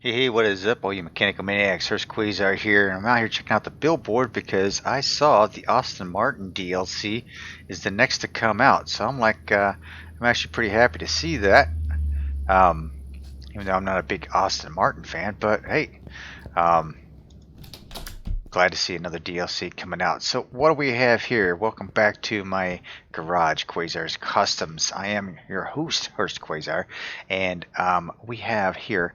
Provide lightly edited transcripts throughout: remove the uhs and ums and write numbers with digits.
Hey, what is up, all you mechanical maniacs? Hurst Quayzar here, and I'm out here checking out the billboard because I saw the Aston Martin DLC is the next to come out. So I'm actually pretty happy to see that. Um, Even though I'm not a big Aston Martin fan, but hey, um, glad to see another DLC coming out. So what do we have here? Welcome back to my garage, Quayzar's Customs. I am your host, Hurst Quayzar, and we have here,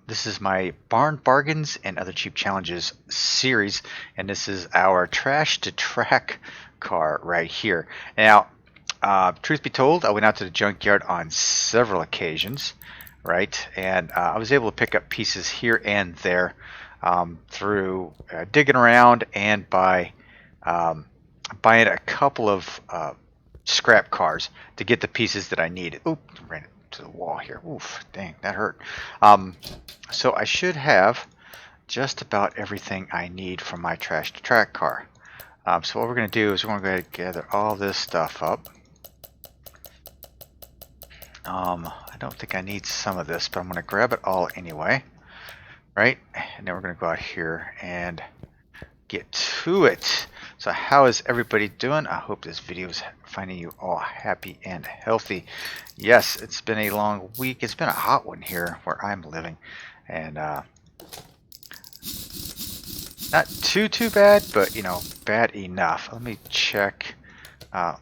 this is my Barn Bargains and Other Cheap Challenges series, and this is our Trash to Track car right here. Now, truth be told, I went out to the junkyard on several occasions, right? And I was able to pick up pieces here and there through digging around and by buying a couple of scrap cars to get the pieces that I needed. Oop, ran into the wall here. Oof, dang, that hurt. So I should have just about everything I need for my trash to track car. So what we're going to do is we're going to go ahead and gather all this stuff up. I don't think I need some of this, but I'm going to grab it all anyway. Right? And then we're going to go out here and get to it. So how is everybody doing? I hope this video is finding you all happy and healthy. Yes, it's been a long week. It's been a hot one here where I'm living. And not too bad, but you know, bad enough. Let me check a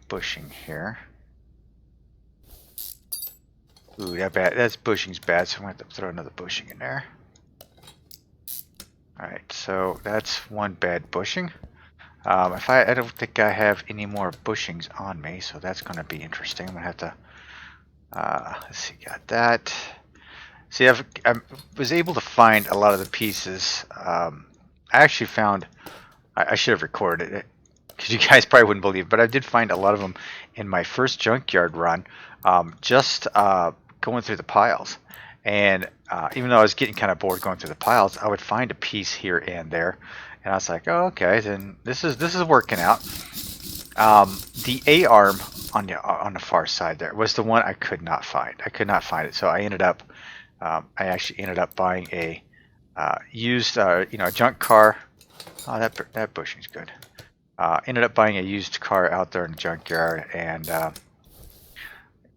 bushing here. Ooh, that's bushing's bad, so I'm going to have to throw another bushing in there. Alright, so that's one bad bushing. I don't think I have any more bushings on me, so that's going to be interesting. I'm going to have to, let's see, got that. See, I was able to find a lot of the pieces. I actually found, I should have recorded it, because you guys probably wouldn't believe it, but I did find a lot of them in my first junkyard run, just going through the piles. And even though I was getting kind of bored going through the piles, I would find a piece here and there, and I was like, "Oh, okay, then this is working out." The A arm on the far side there was the one I could not find. I could not find it, so I actually ended up buying a used, a junk car. Oh, that bushing's good. Ended up buying a used car out there in the junkyard and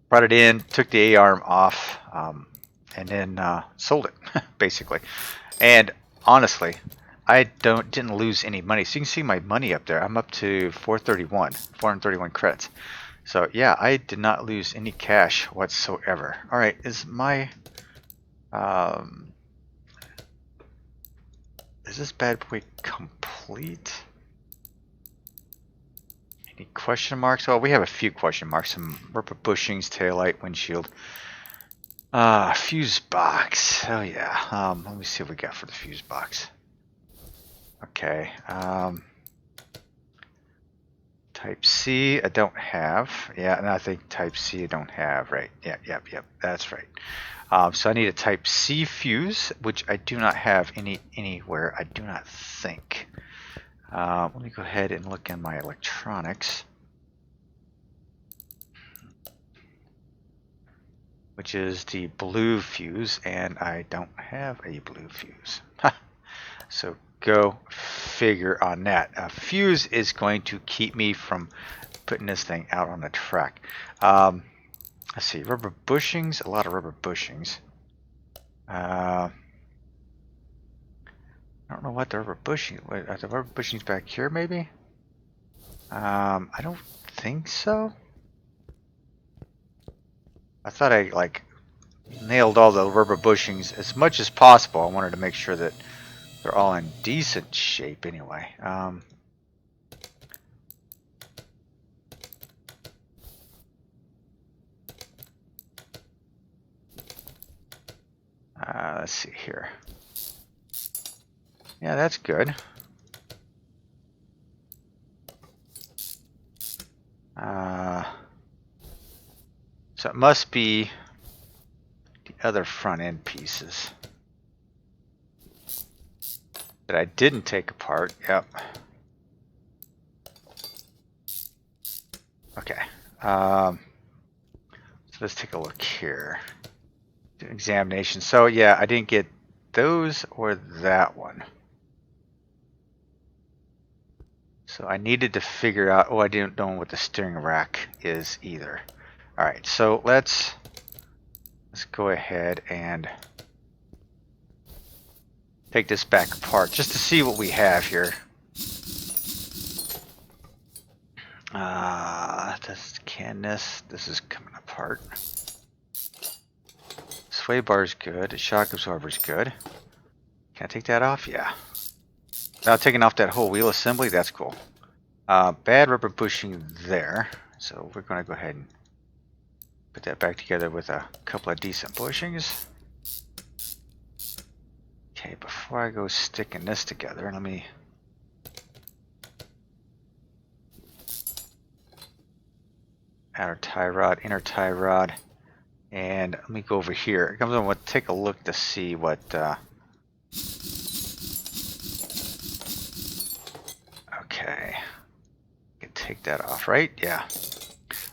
brought it in, took the A arm off. And then sold it basically. And honestly, I didn't lose any money. So you can see my money up there. I'm up to 431 credits. So yeah, I did not lose any cash whatsoever. All right, is this bad boy complete? Any question marks? Oh, we have a few question marks. Some rubber bushings, taillight, windshield. Fuse box. Oh yeah. Let me see what we got for the fuse box. Okay. Type C I don't have. Yeah, and I think Type C I don't have. Right. Yep. That's right. So I need a Type C fuse, which I do not have anywhere. I do not think. Let me go ahead and look in my electronics. Which is the blue fuse, and I don't have a blue fuse. So go figure on that. A fuse is going to keep me from putting this thing out on the track. Let's see, rubber bushings, a lot of rubber bushings. I don't know what the rubber bushing, are the rubber bushings back here maybe? I don't think so. I thought I nailed all the rubber bushings as much as possible. I wanted to make sure that they're all in decent shape anyway. Let's see here. Yeah, that's good. So it must be the other front end pieces that I didn't take apart. Yep. Okay. So let's take a look here. examination. So yeah, I didn't get those or that one. So I needed to figure out, oh, I didn't know what the steering rack is either. All right, so let's go ahead and take this back apart just to see what we have here. This is coming apart. Sway bar is good. The shock absorber is good. Can I take that off? Yeah. Now taking off that whole wheel assembly, that's cool. Bad rubber bushing there. So we're going to go ahead and put that back together with a couple of decent bushings. Okay, before I go sticking this together, let me... outer tie rod, inner tie rod, and let me go over here. I'm going to take a look to see what... Okay, can take that off, right? Yeah.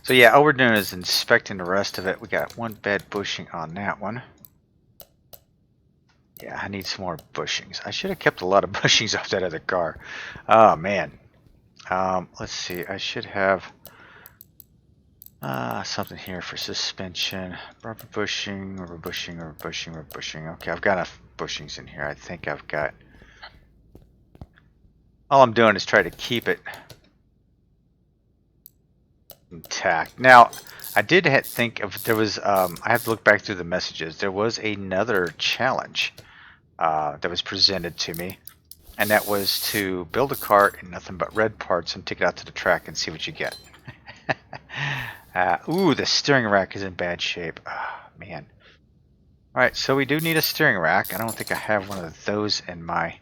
So yeah, all we're doing is inspecting the rest of it. We got one bad bushing on that one. Yeah, I need some more bushings. I should have kept a lot of bushings off that other car. Oh man. Let's see. I should have something here for suspension. Rubber bushing, rubber bushing, rubber bushing, rubber bushing. Okay, I've got enough bushings in here. I think I've got... All I'm doing is try to keep it intact. Now, I did think of... There was... I have to look back through the messages. There was another challenge that was presented to me. And that was to build a car in nothing but red parts and take it out to the track and see what you get. Ooh, the steering rack is in bad shape. Oh, man. Alright, so we do need a steering rack. I don't think I have one of those in my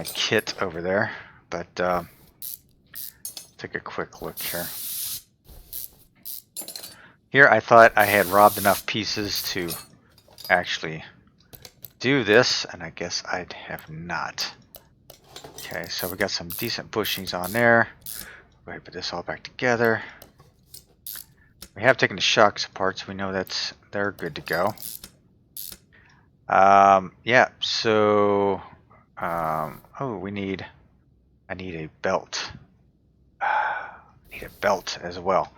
kit over there. But take a quick look here. Here I thought I had robbed enough pieces to actually do this, and I guess I have not. Okay, so we got some decent bushings on there. Go ahead and put this all back together. We have taken the shocks apart, so we know they're good to go. Yeah, so oh, I need a belt. I need a belt as well.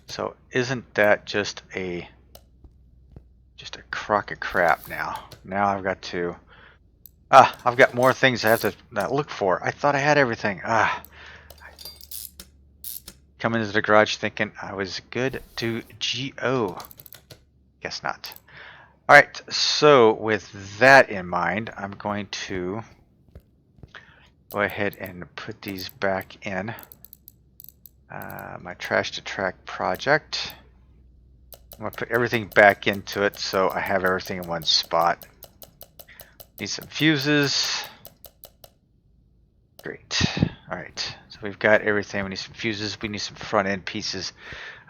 So isn't that just a crock of crap now? Now I've got to I've got more things I have to look for. I thought I had everything. Come into the garage thinking I was good to go. Guess not. Alright, so with that in mind, I'm going to go ahead and put these back in my Trash2Track project. I'm going to put everything back into it so I have everything in one spot. Need some fuses. Great. Alright, so we've got everything. We need some fuses. We need some front end pieces.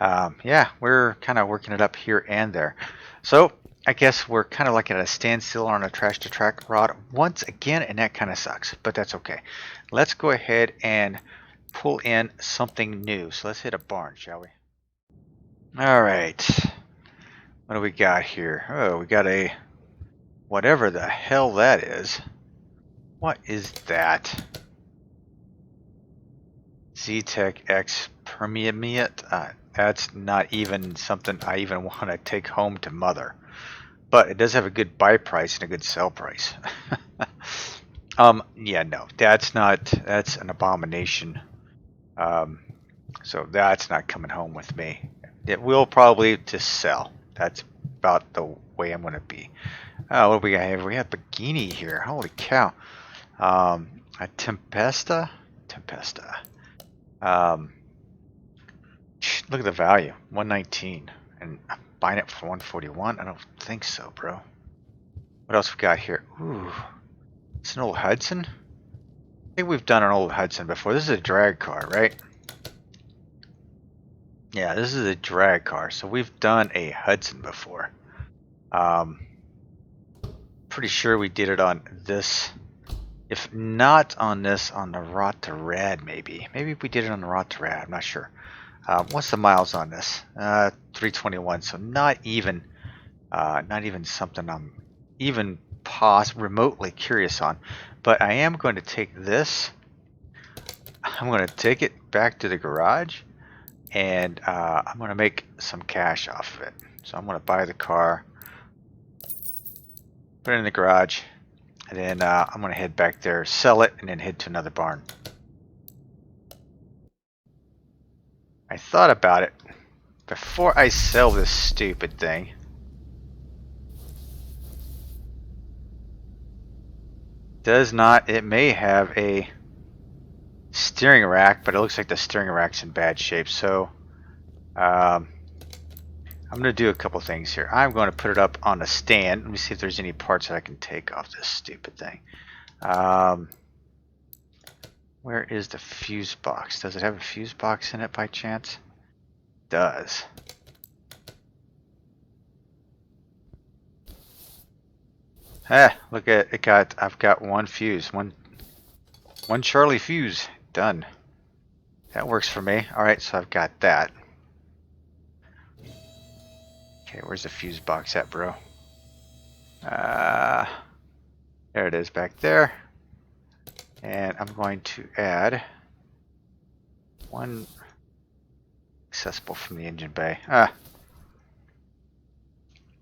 Yeah, we're kind of working it up here and there. So I guess we're kind of like at a standstill on a Trash2Track rod once again, and that kind of sucks, but that's okay. Let's go ahead and pull in something new. So let's hit a barn, shall we? Alright. What do we got here? Oh, we got a... whatever the hell that is. What is that? Z-Tech X Permeate. That's not even something I even want to take home to mother. But it does have a good buy price and a good sell price. Yeah, no, that's an abomination. So that's not coming home with me. It will probably just sell. That's about the way I'm going to be. What do we got here? We have Bikini here. Holy cow. A Tempesta. Look at the value, 119, and I'm buying it for 141. I don't think so, bro. What else we got here? Ooh, it's an old Hudson. I think we've done an old Hudson before. This is a drag car, right? Yeah, this is a drag car. So we've done a Hudson before. Pretty sure we did it on this. If not on this, on the Rot to Rad, maybe. Maybe we did it on the Rot to Rad. I'm not sure. What's the miles on this? 321. So not even Not even something I'm even remotely curious on. But I am going to take this. I'm going to take it back to the garage, and I'm going to make some cash off of it. So I'm going to buy the car, put it in the garage, and then I'm going to head back there, sell it, and then head to another barn. I thought about it before I sell this stupid thing. Does not, it may have a steering rack, but it looks like the steering rack's in bad shape. So I'm going to do a couple things here. I'm going to put it up on a stand. Let me see if there's any parts that I can take off this stupid thing. Where is the fuse box? Does it have a fuse box in it by chance? It does. Look at it. I've got one fuse, one Charlie fuse. Done. That works for me. All right, so I've got that. Okay, where's the fuse box at, bro? There it is back there. And I'm going to add one accessible from the engine bay.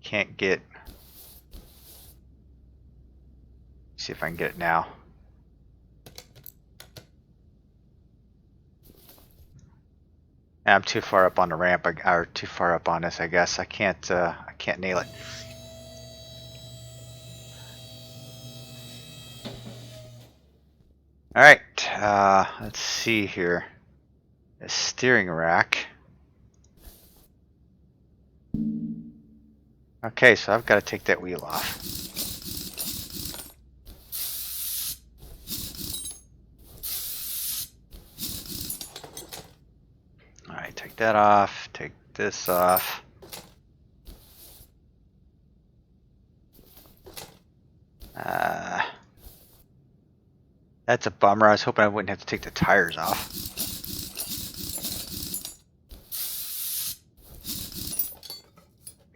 Can't get. See if I can get it now. I'm too far up on the ramp, or too far up on this, I guess. I can't nail it. All right, let's see here. A steering rack. Okay, so I've got to take that wheel off. All right, take that off. Take this off. That's a bummer. I was hoping I wouldn't have to take the tires off.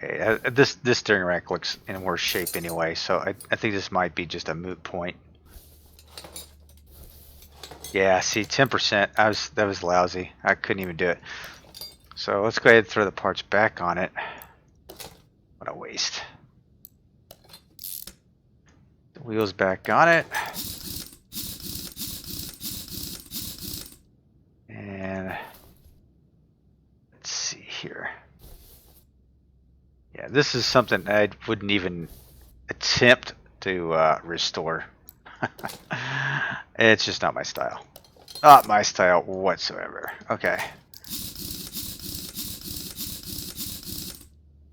Okay, this steering rack looks in worse shape anyway, so I think this might be just a moot point. Yeah, see, 10%. That was lousy. I couldn't even do it. So let's go ahead and throw the parts back on it. What a waste. The wheels back on it. And let's see here. Yeah, this is something I wouldn't even attempt to restore. It's just not my style. Not my style whatsoever. Okay.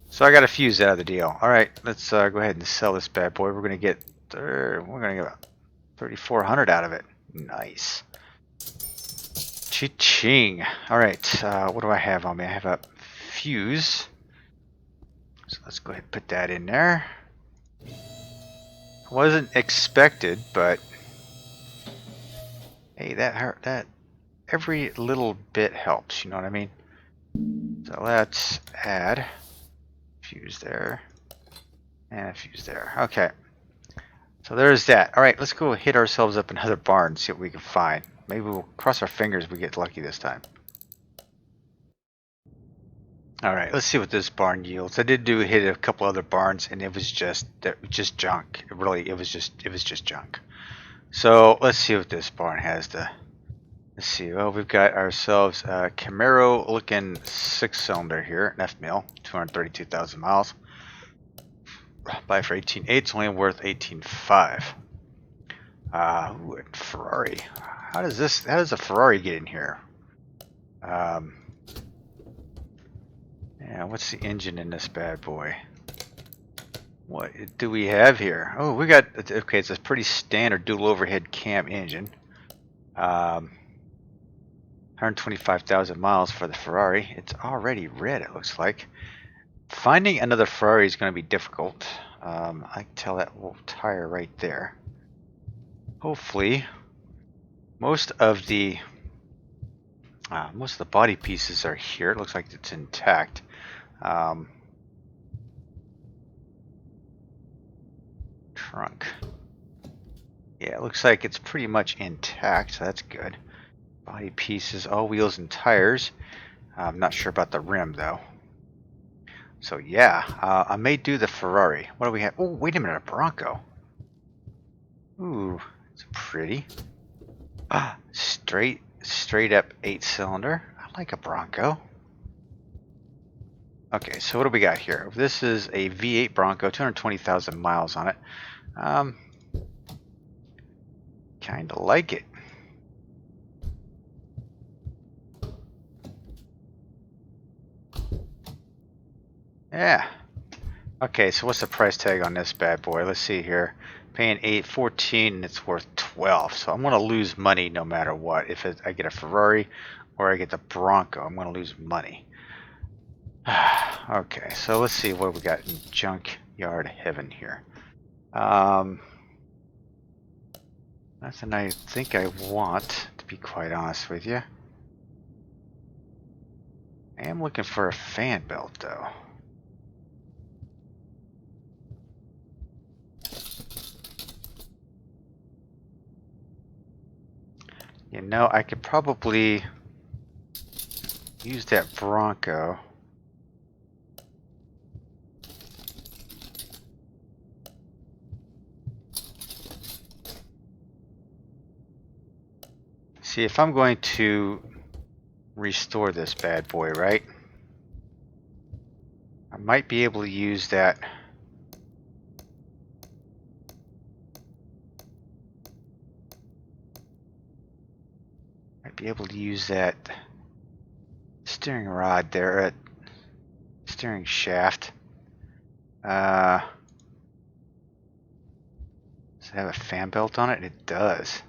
So I got a fuse out of the deal. All right, let's go ahead and sell this bad boy. We're gonna get about 3,400 out of it. Nice. Cha-ching. All right, what do I have on me? I have a fuse. So let's go ahead and put that in there. Wasn't expected, but hey, that every little bit helps. You know what I mean? So let's add fuse there and a fuse there. Okay, so there's that. All right, let's go hit ourselves up in another barn and see what we can find. Maybe we'll cross our fingers we get lucky this time. All right, let's see what this barn yields. I did hit a couple other barns, and it was just junk. It was just junk. So let's see what this barn has to. Let's see. Well, we've got ourselves a Camaro-looking 6-cylinder here, an F-mill, 232,000 miles. Buy for 18.8. It's only worth 18.5. Ooh, Ferrari. How does a Ferrari get in here? Yeah, what's the engine in this bad boy? What do we have here? Oh, we got, okay, it's a pretty standard dual overhead cam engine. 125,000 miles for the Ferrari. It's already red, it looks like. Finding another Ferrari is going to be difficult. I can tell that little tire right there. Hopefully, most of the body pieces are here. It looks like it's intact. Trunk. Yeah, it looks like it's pretty much intact, so that's good. Body pieces, all wheels and tires. I'm not sure about the rim though. So yeah, I may do the Ferrari. What do we have? Oh, wait a minute, a Bronco. Ooh, it's pretty. Ah, straight up 8-cylinder. I like a Bronco. Okay, so what do we got here? This is a V8 Bronco, 220,000 miles on it. Kind of like it. Yeah. Okay, so what's the price tag on this bad boy? Let's see here. Paying 14 and it's worth 12. So I'm going to lose money no matter what. If I get a Ferrari or I get the Bronco, I'm going to lose money. Okay, so let's see what we got in junkyard heaven here. Nothing I think I want, to be quite honest with you. I am looking for a fan belt though. You know, I could probably use that Bronco. See, if I'm going to restore this bad boy, right? I might be able to use that. Might be able to use that steering rod there, steering shaft. Does it have a fan belt on it? It does.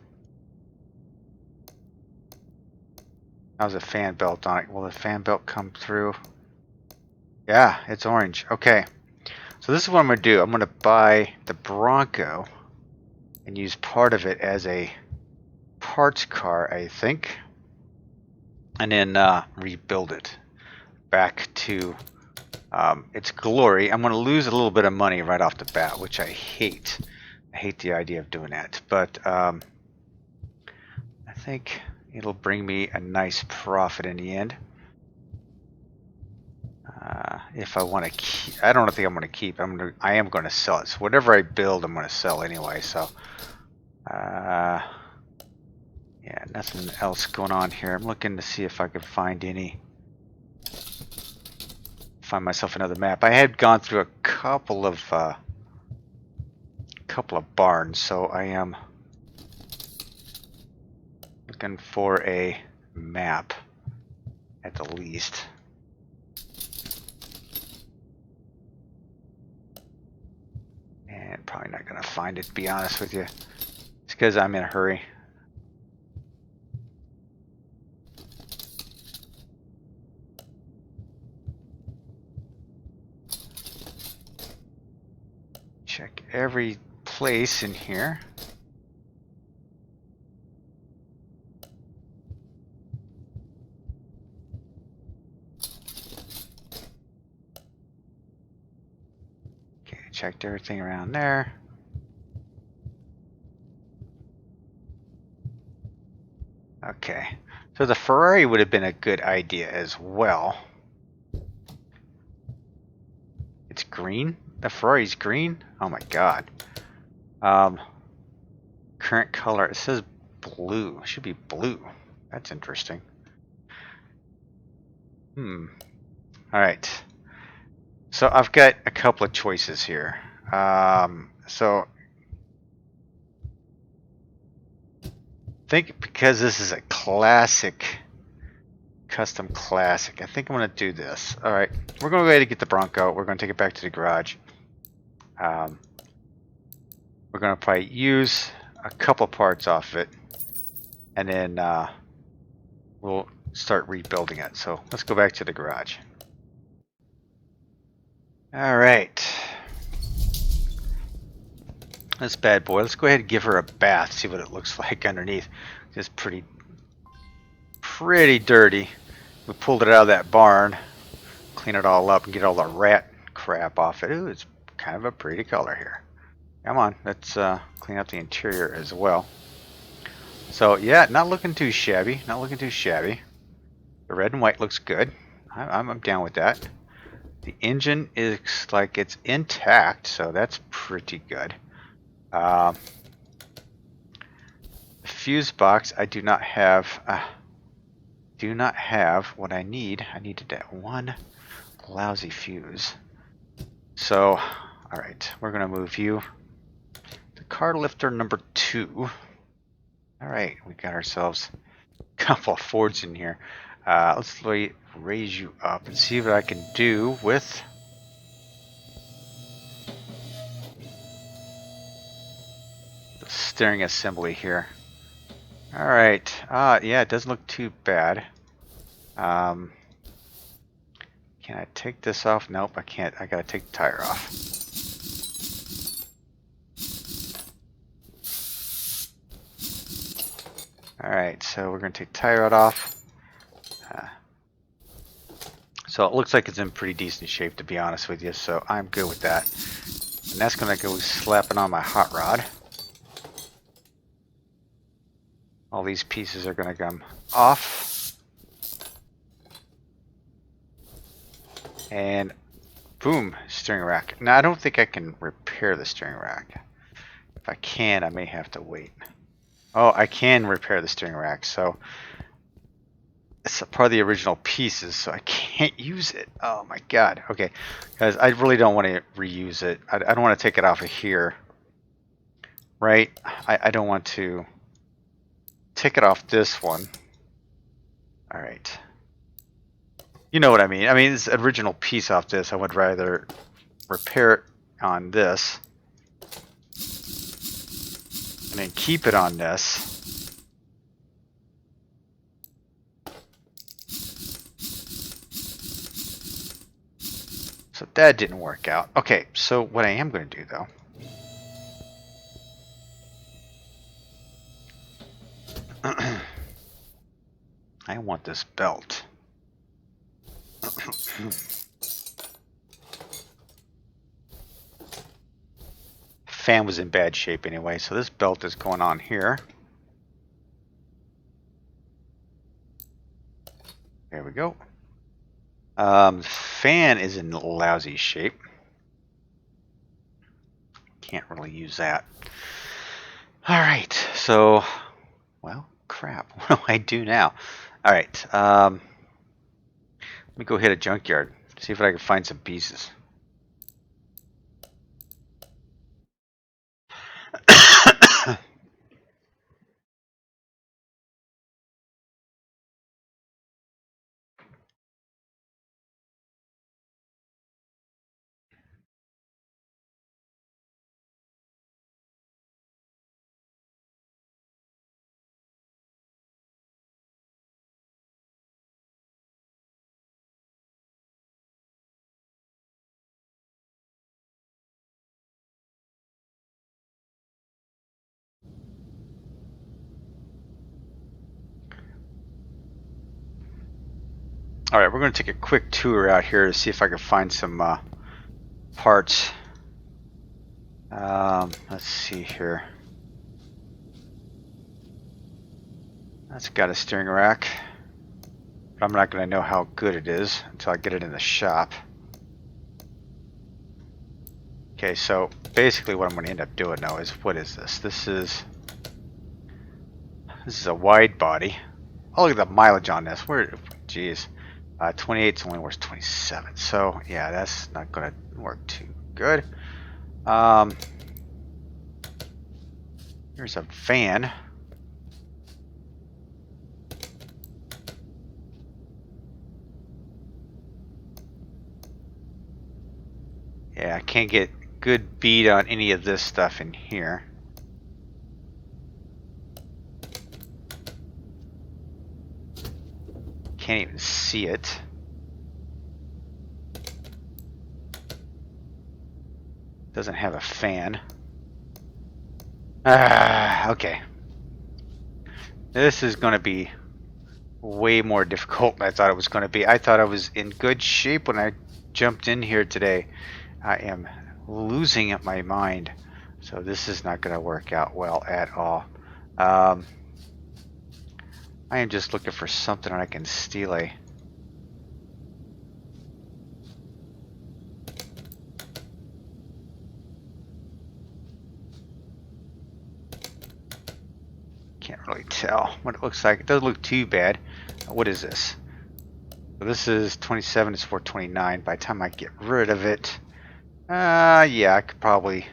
How's a fan belt on it? Will the fan belt come through? Yeah, it's orange. Okay. So this is what I'm going to do. I'm going to buy the Bronco and use part of it as a parts car, I think. And then rebuild it back to its glory. I'm going to lose a little bit of money right off the bat, which I hate. I hate the idea of doing that. But I think it'll bring me a nice profit in the end. If I want to keep, I don't think I'm going to keep. I am going to sell it. So whatever I build, I'm going to sell anyway. So, yeah, nothing else going on here. I'm looking to see if I can find myself another map. I had gone through a couple of barns, so I am looking for a map at the least. And probably not going to find it, to be honest with you. It's because I'm in a hurry. Check every place in here. Checked everything around there. Okay, so the Ferrari would have been a good idea as well. It's green? The Ferrari's green? Oh my god. Current color, it says blue. It should be blue. That's interesting. Alright. So I've got a couple of choices here. So I think because this is a classic, custom classic, I think I'm going to do this. All right, we're going to go ahead and get the Bronco. We're going to take it back to the garage. We're going to probably use a couple parts off it, and then we'll start rebuilding it. So let's go back to the garage. All right. This bad boy. Let's go ahead and give her a bath. See what it looks like underneath. It's pretty dirty. We pulled it out of that barn, clean it all up, and get all the rat crap off it. Ooh, it's kind of a pretty color here. Come on, let's clean up the interior as well. So yeah, not looking too shabby. Not looking too shabby. The red and white looks good. I'm down with that. The engine is like it's intact, so that's pretty good. The fuse box, I do not have. Do not have what I need. I needed that one lousy fuse. So, all right, we're gonna move you to car lifter number 2. All right, we got ourselves a couple of Fords in here. Let's raise you up and see what I can do with the steering assembly here. All right, yeah, it doesn't look too bad. Can I take this off? Nope, I can't. I gotta take the tire off. All right, so we're gonna take the tire out off. So it looks like it's in pretty decent shape, to be honest with you, so I'm good with that. And that's going to go slapping on my hot rod. All these pieces are going to come off. And boom, steering rack. Now I don't think I can repair the steering rack. If I can, I may have to wait. Oh, I can repair the steering rack, so it's a part of the original pieces, so I can't use it. Oh my god. Okay, guys, I really don't want to reuse it. I don't want to take it off of here. Right? I don't want to take it off this one. Alright. You know what I mean. I mean, this original piece off this, I would rather repair it on this. And then keep it on this. So that didn't work out. Okay, so what I am going to do though, I want this belt. Fan was in bad shape anyway, so this belt is going on here. There we go. Fan is in lousy shape. Can't really use that. Alright, so, well, crap. What do I do now? Alright, let me go hit a junkyard. See if I can find some pieces. Alright, we're going to take a quick tour out here to see if I can find some parts. Let's see here. That's got a steering rack. But I'm not going to know how good it is until I get it in the shop. Okay, so basically what I'm going to end up doing now is, what is this? This is a wide body. Oh, look at the mileage on this. Where, geez. 28 is only worth 27, so yeah, that's not gonna work too good. Here's a van. Yeah, I can't get good bead on any of this stuff in here. Can't even see it. Doesn't have a fan. Okay. This is going to be way more difficult than I thought it was going to be. I thought I was in good shape when I jumped in here today. I am losing my mind. So this is not going to work out well at all. I am just looking for something I can steal a... Can't really tell what it looks like. It doesn't look too bad. What is this? So this is 27, it's 429. By the time I get rid of it, yeah, I could probably...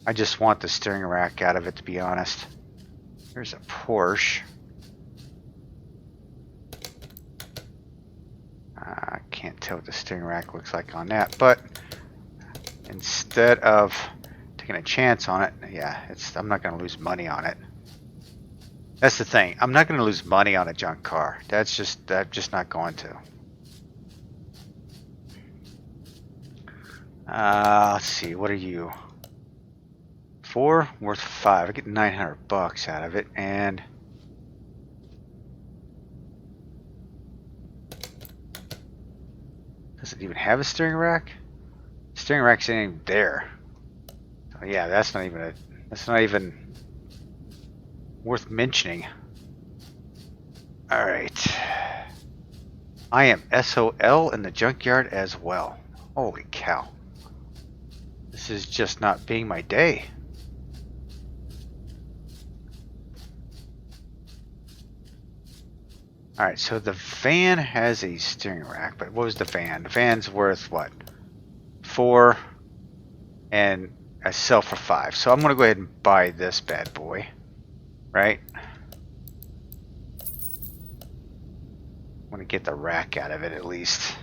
I just want the steering rack out of it, to be honest. Here's a Porsche. I can't tell what the steering rack looks like on that, but instead of taking a chance on it, yeah, I'm not going to lose money on it. That's the thing. I'm not going to lose money on a junk car. I'm just not going to. Let's see. What are you? 4 worth 5. I get $900 out of it, and does it even have a steering rack? Steering rack's ain't even there. So yeah, that's not even worth mentioning. All right. I am SOL in the junkyard as well. Holy cow. This is just not being my day. Alright, so the van has a steering rack, but what was the van? The van's worth what? 4, and I sell for 5. So I'm going to go ahead and buy this bad boy. Right? I want to get the rack out of it at least.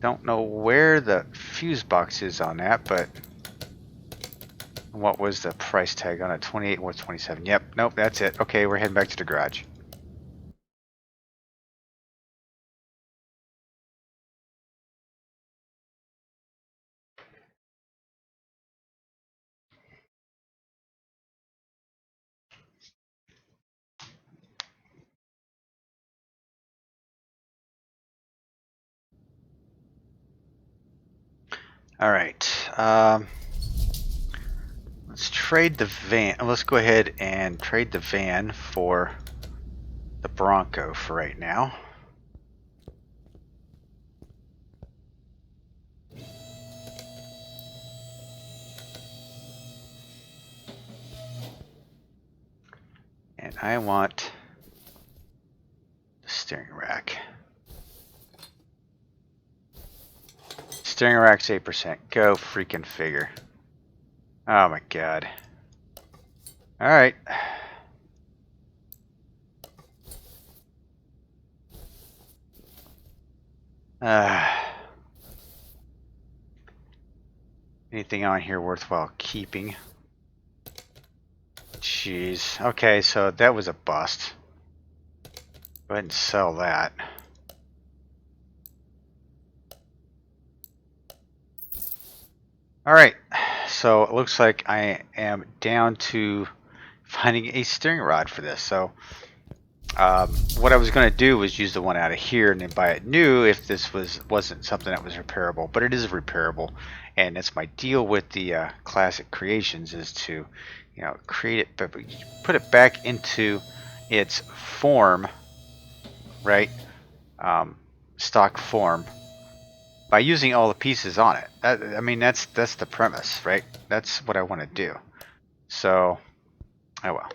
Don't know where the fuse box is on that, but what was the price tag on it? 28 or 27? Yep, nope, that's it. Okay, we're heading back to the garage. All right, let's trade the van. Let's go ahead and trade the van for the Bronco for right now. And I want the steering rack. Steering rack's 8%. Go freaking figure. Oh my god. Alright. Anything on here worthwhile keeping? Jeez. Okay, so that was a bust. Go ahead and sell that. Alright, so it looks like I am down to finding a steering rod for this. So what I was going to do was use the one out of here and then buy it new if this wasn't something that was repairable. But it is repairable, and it's my deal with the Classic Creations is to, you know, create it, but put it back into its form, right? Stock form, by using all the pieces on it. I mean, that's the premise, right? That's what I want to do. So, oh well.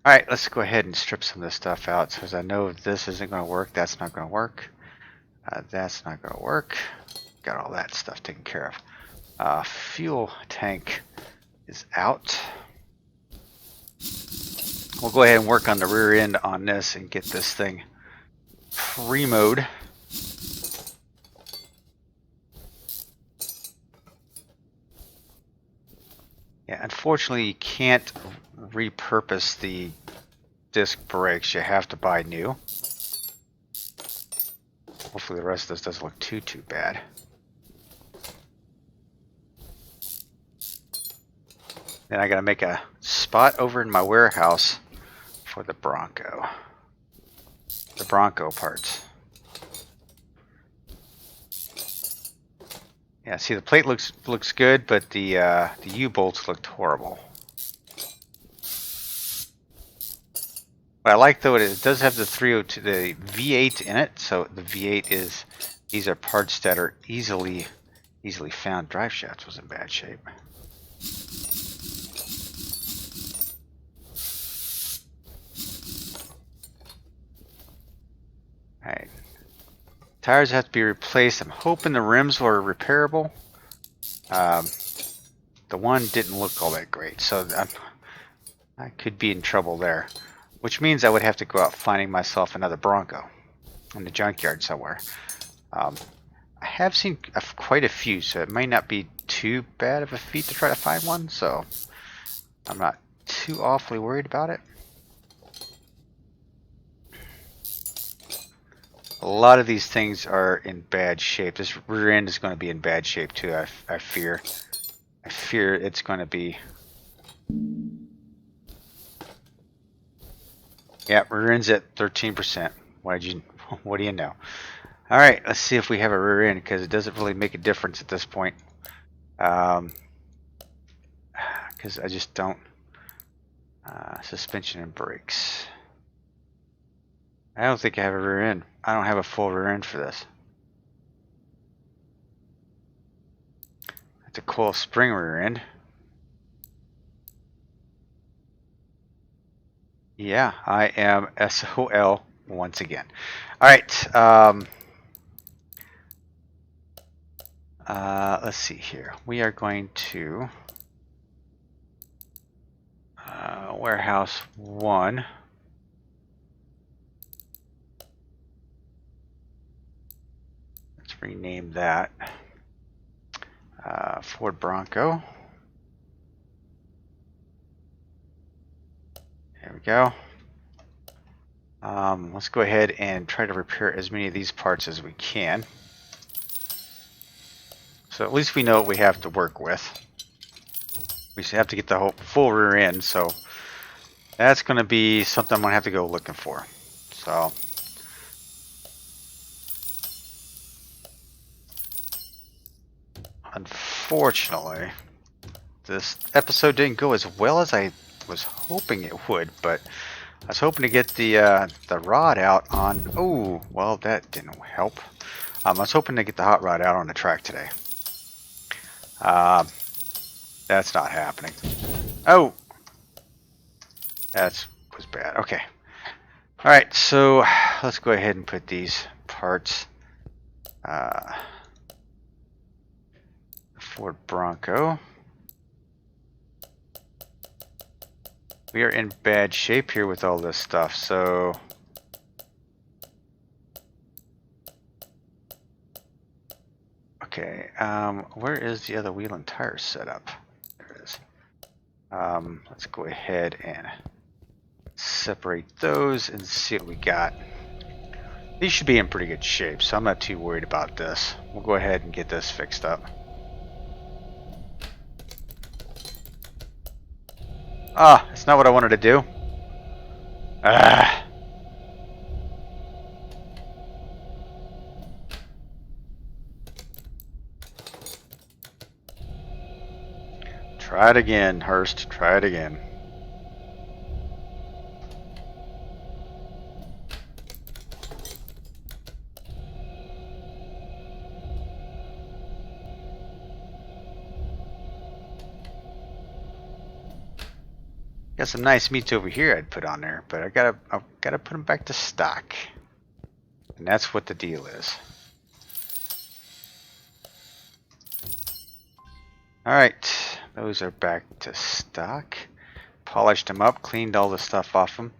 All right, let's go ahead and strip some of this stuff out, because I know this isn't going to work. That's not going to work. That's not going to work. Got all that stuff taken care of. Fuel tank is out. We'll go ahead and work on the rear end on this and get this thing pre-mode. Yeah, unfortunately, you can't repurpose the disc brakes. You have to buy new. Hopefully the rest of this doesn't look too bad. Then I gotta make a spot over in my warehouse for the Bronco. The Bronco parts. Yeah, see the plate looks good, but the U-bolts looked horrible. What I like though, it does have the 302, the V8 in it. So the V8 is, these are parts that are easily found. Drive shaft was in bad shape. All right, tires have to be replaced. I'm hoping the rims were repairable. The one didn't look all that great, so I could be in trouble there. Which means I would have to go out finding myself another Bronco in the junkyard somewhere. I have seen quite a few, so it might not be too bad of a feat to try to find one, so I'm not too awfully worried about it. A lot of these things are in bad shape. This rear end is going to be in bad shape too, I fear. I fear it's going to be... Yeah, rear end's at 13%. What do you know? All right, let's see if we have a rear end, because it doesn't really make a difference at this point. Because I just don't. Suspension and brakes. I don't think I have a rear end. I don't have a full rear end for this. It's a coil spring rear end. Yeah, I am SOL once again. All right. Let's see here. We are going to warehouse 1. Let's rename that Ford Bronco. There we go. Let's go ahead and try to repair as many of these parts as we can. So at least we know what we have to work with. We have to get the whole full rear end, so that's going to be something I'm going to have to go looking for. So unfortunately, this episode didn't go as well as I was hoping it would, but I was hoping to get the rod out on... Oh, well, that didn't help. I was hoping to get the hot rod out on the track today. That's not happening. Oh! That was bad. Okay. Alright, so let's go ahead and put these parts. Ford Bronco. We are in bad shape here with all this stuff, so... Okay, where is the other wheel and tire setup? There it is. Let's go ahead and separate those and see what we got. These should be in pretty good shape, so I'm not too worried about this. We'll go ahead and get this fixed up. Ah, that's not what I wanted to do. Ah. Try it again, Hurst. Try it again. Got some nice meats over here I'd put on there, but I've gotta put them back to stock. And that's what the deal is. Alright, those are back to stock. Polished them up, cleaned all the stuff off them.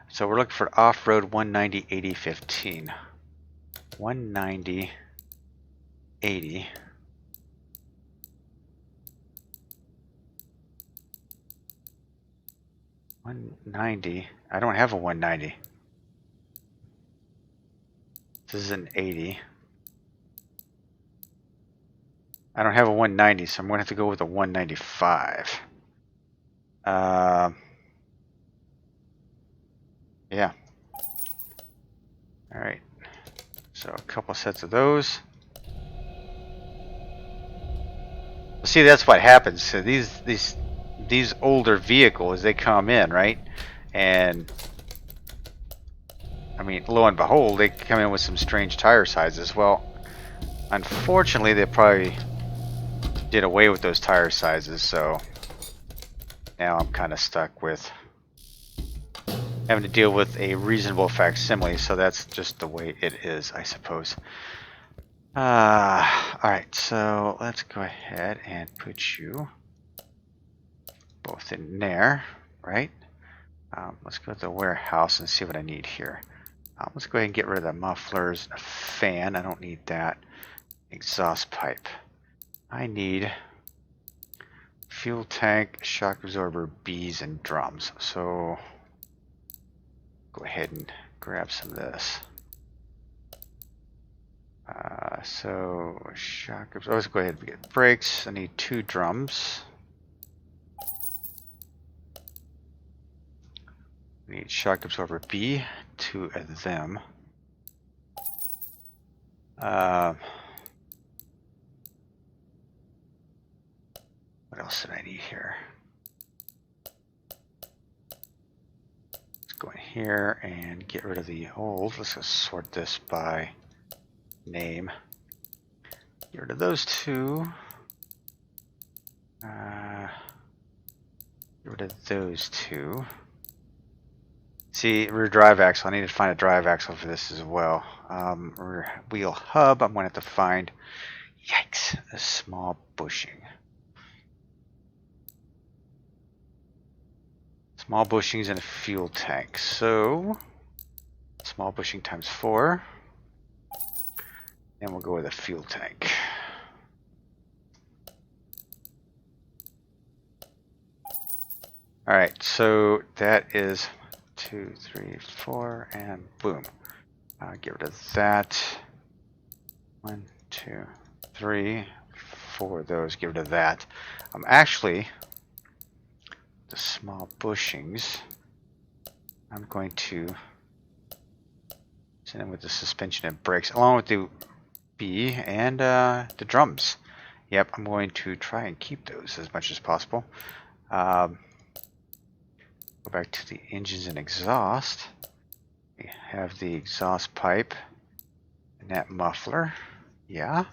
So we're looking for off-road 190 80 15. 190 80. $190. I don't have a 190. This is an 80. I don't have a 190, so I'm going to have to go with a 195. Yeah. Alright, so a couple sets of those. See, that's what happens. So these older vehicles, they come in, right? And I mean, lo and behold, they come in with some strange tire sizes. Well, unfortunately, they probably did away with those tire sizes, so now I'm kind of stuck with having to deal with a reasonable facsimile, so that's just the way it is, I suppose. Alright, so let's go ahead and put you both in there, right? Let's go to the warehouse and see what I need here. Let's go ahead and get rid of the mufflers, a fan, I don't need that. Exhaust pipe. I need fuel tank, shock absorber, bees, and drums. So go ahead and grab some of this. So shock absorber. Let's go ahead and get brakes. I need 2 drums. We need shock absorber B, 2 of them. What else did I need here? Let's go in here and get rid of the old. Let's just sort this by name. Get rid of those 2. Get rid of those 2. See, rear drive axle. I need to find a drive axle for this as well. Rear wheel hub. I'm going to have to find, yikes, a small bushing. Small bushings and a fuel tank. So, small bushing times 4. And we'll go with a fuel tank. Alright, so that is 2, 3, 4, and boom. Get rid of that. 1, 2, 3, 4 of those. Get rid of that. Actually, the small bushings, I'm going to send them with the suspension and brakes, along with the B and the drums. Yep, I'm going to try and keep those as much as possible. Go back to the engines and exhaust. We have the exhaust pipe and that muffler. Yeah.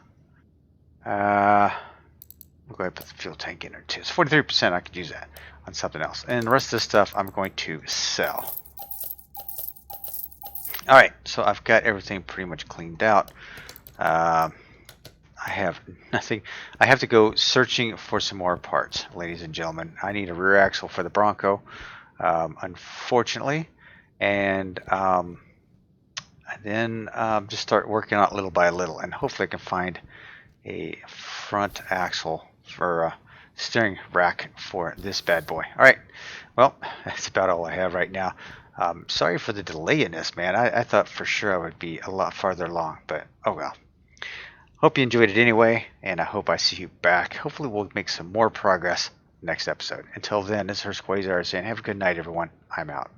We'll go ahead and put the fuel tank in there too. It's 43%. I could use that on something else. And the rest of this stuff I'm going to sell. Alright, so I've got everything pretty much cleaned out. I have nothing. I have to go searching for some more parts, ladies and gentlemen. I need a rear axle for the Bronco, unfortunately. And then just start working on it little by little. And hopefully I can find a front axle for a steering rack for this bad boy. Alright, well, that's about all I have right now. Sorry for the delay in this, man. I thought for sure I would be a lot farther along, but oh well. Hope you enjoyed it anyway, and I hope I see you back. Hopefully we'll make some more progress next episode. Until then, this is Hurst Quayzar saying have a good night, everyone. I'm out.